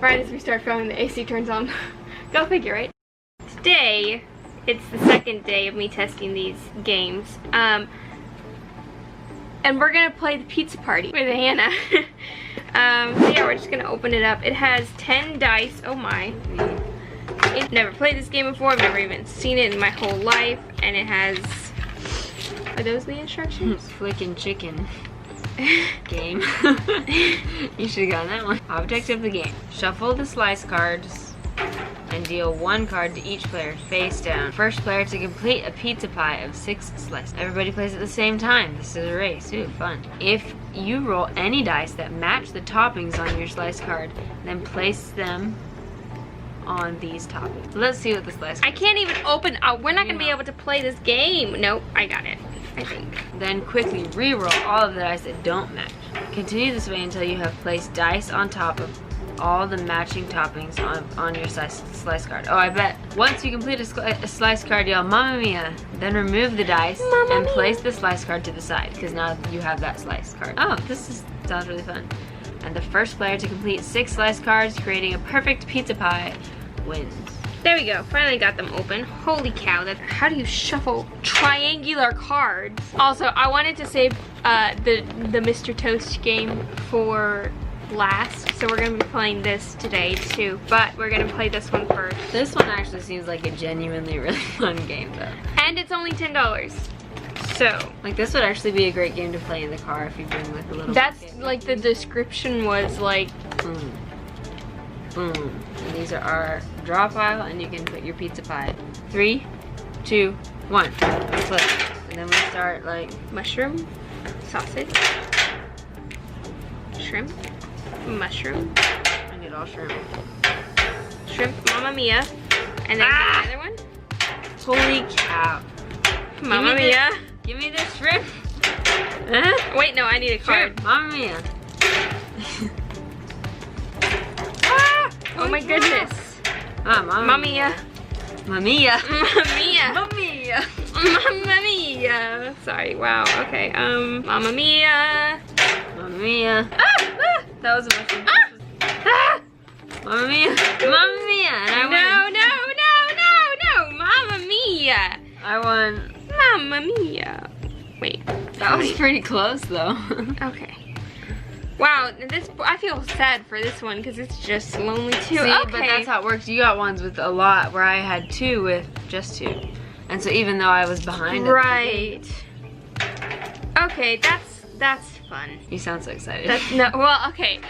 Right as we start filming, the AC turns on. Go figure, right? Today, it's the second day of me testing these games. And we're gonna play the pizza party with Hannah. So yeah, we're just gonna open it up. It has 10 dice. Oh my. I've never played this game before. I've never even seen it in my whole life. And it has... Are those the instructions? Flickin' chicken game. You should have gotten that one. Object of the game. Shuffle the slice cards and deal 1 card to each player face down. First player to complete a pizza pie of 6 slices. Everybody plays at the same time. This is a race. Ooh, fun. If you roll any dice that match the toppings on your slice card, then place them on these toppings. Let's see what the slice I can't even open. We're not gonna be able to play this game. Nope, I got it. I think. Then quickly re-roll all of the dice that don't match. Continue this way until you have placed dice on top of all the matching toppings on your slice card. Oh, I bet. Once you complete a slice card, yell, Mamma Mia! Then remove the dice and place the slice card to the side, because now you have that slice card. Oh, sounds really fun. And the first player to complete 6 slice cards, creating a perfect pizza pie, wins. There we go. Finally got them open. Holy cow. How do you shuffle triangular cards? Also, I wanted to save the Mr. Toast game for last. So we're going to be playing this today too. But we're going to play this one first. This one actually seems like a genuinely really fun game though. And it's only $10. So. Like this would actually be a great game to play in the car if you bring like a little That's bucket. like the description was like. Boom. Boom. And these are our draw pile, and you can put your pizza pie. 3, 2, 1. Flip. And then we start like mushroom, sausage, shrimp, mushroom. I need all shrimp. Shrimp, Mamma Mia. And then another one. Holy cow. Mamma Mia. Give me the shrimp. Wait, no, I need a card. Shrimp. Mamma Mia. Oh my goodness. Mamma Mia. Mamma Mia. Mamma Mia. Mamma Mia. Mamma Mia. Sorry, wow, okay. Mamma Mia. Mamma Mia. That was a mushroom. Mamma Mia. Mamma Mamma Mia. And I won. No. Mamma Mia. I won. Mamma Mia. Wait. That was pretty close though. Okay. Wow, I feel sad for this one because it's just lonely too. See, okay. but that's how it works. You got ones with a lot where I had 2 with just 2. And so even though I was behind it. Right. Okay, that's fun. You sound so excited. Well, okay.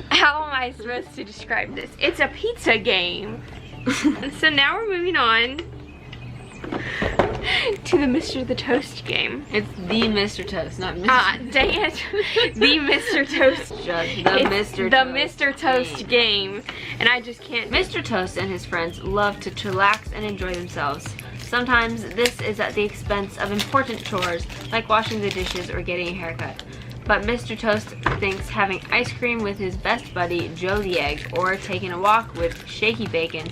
How am I supposed to describe this? It's a pizza game. So now we're moving on to the Mr. the Toast game. It's the Mr. Toast, not Mr. Dang it. The Mr. Toast. The Mr. Toast game. And I just can't. Mr. Toast and his friends love to chillax and enjoy themselves. Sometimes this is at the expense of important chores like washing the dishes or getting a haircut. But Mr. Toast thinks having ice cream with his best buddy Joe the Egg or taking a walk with Shaky Bacon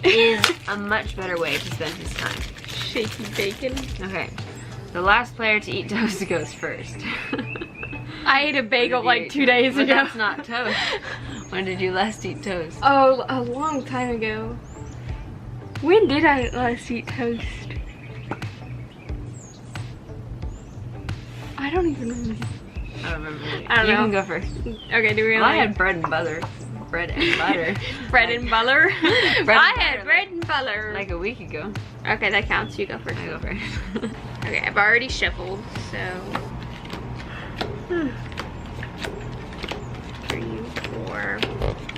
is a much better way to spend his time. Shaky Bacon. Okay, the last player to eat toast goes first. I ate a bagel like 2 days But ago. that's not toast. When did you last eat toast? Oh, a long time ago. When did I last eat toast? I don't even remember. I don't remember. I don't you know. can go first. Okay, do we Well, I had bread and butter. Bread and butter. bread and butter? I had butter, bread and butter. Like a week ago. Okay, that counts. You go first. I go first. Okay, I've already shuffled, so 3, 4,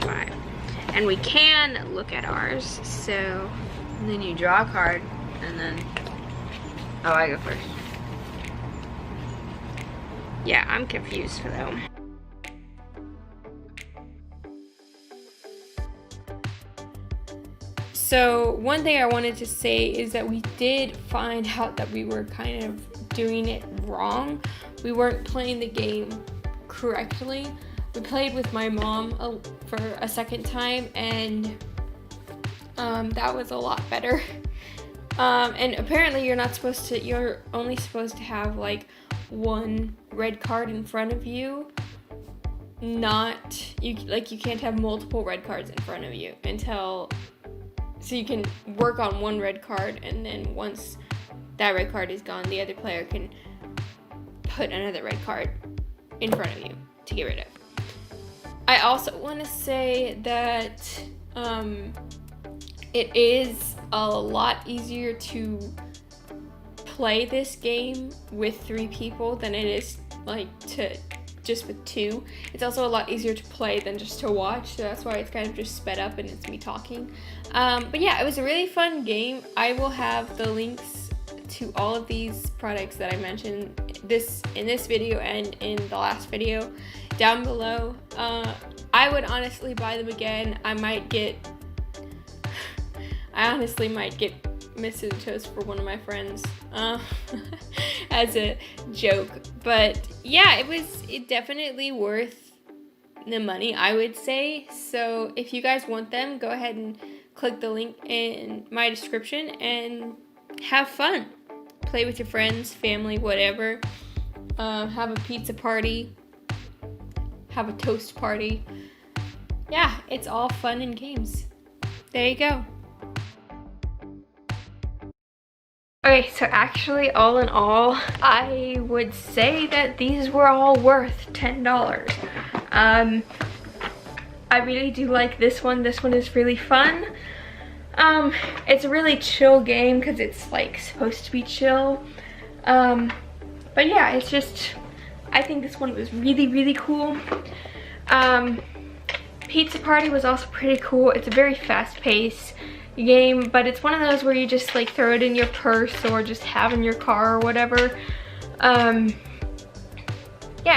5. And we can look at ours, so And then you draw a card, and then... Oh, I go first. yeah, I'm confused though. So one thing I wanted to say is that we did find out that we were kind of doing it wrong. We weren't playing the game correctly. We played with my mom for a second time, and that was a lot better. And apparently you're only supposed to have like one red card in front of you not, you can't have multiple red cards in front of you so you can work on one red card, and then once that red card is gone, the other player can put another red card in front of you to get rid of. I also want to say that it is a lot easier to play this game with 3 people than it is to just with 2. It's also a lot easier to play than just to watch, so that's why it's kind of just sped up and it's me talking. But yeah, it was a really fun game. I will have the links to all of these products that I mentioned in this video and in the last video down below. I would honestly buy them again. I honestly might get Mrs. Toast for one of my friends as a joke. But yeah, it definitely worth the money, I would say. So if you guys want them, go ahead and click the link in my description and have fun. Play with your friends, family, whatever. Have a pizza party. Have a toast party. Yeah, it's all fun and games. There you go. Okay, so actually, all in all, I would say that these were all worth $10. I really do like this one. This one is really fun. It's a really chill game because it's like supposed to be chill. But yeah, it's just, I think this one was really, really cool. Pizza Party was also pretty cool. It's a very fast-paced game, but it's one of those where you just like throw it in your purse or just have in your car or whatever. Yeah,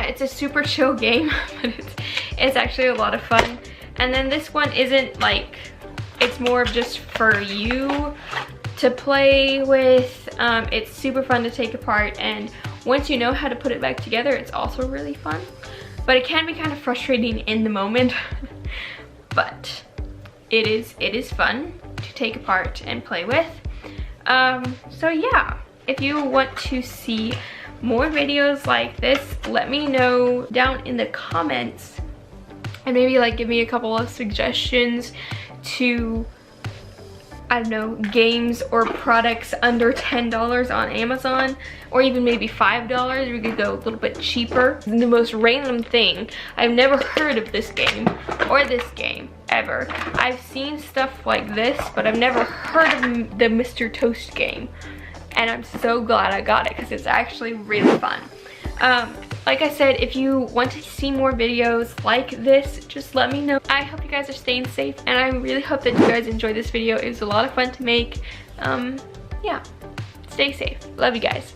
it's a super chill game, but it's actually a lot of fun. And then this one isn't like, it's more of just for you to play with. It's super fun to take apart, and once you know how to put it back together, it's also really fun. But it can be kind of frustrating in the moment. But it is fun to take apart and play with. So yeah, if you want to see more videos like this, let me know down in the comments, and maybe like give me a couple of suggestions to, I don't know, games or products under $10 on Amazon, or even maybe $5. We could go a little bit cheaper. The most random thing, I've never heard of this game or this game ever. I've seen stuff like this, but I've never heard of the Mr. Toast game, and I'm so glad I got it because it's actually really fun. Like I said, if you want to see more videos like this, just let me know. I hope you guys are staying safe, and I really hope that you guys enjoyed this video. It was a lot of fun to make. Yeah, stay safe. Love you guys.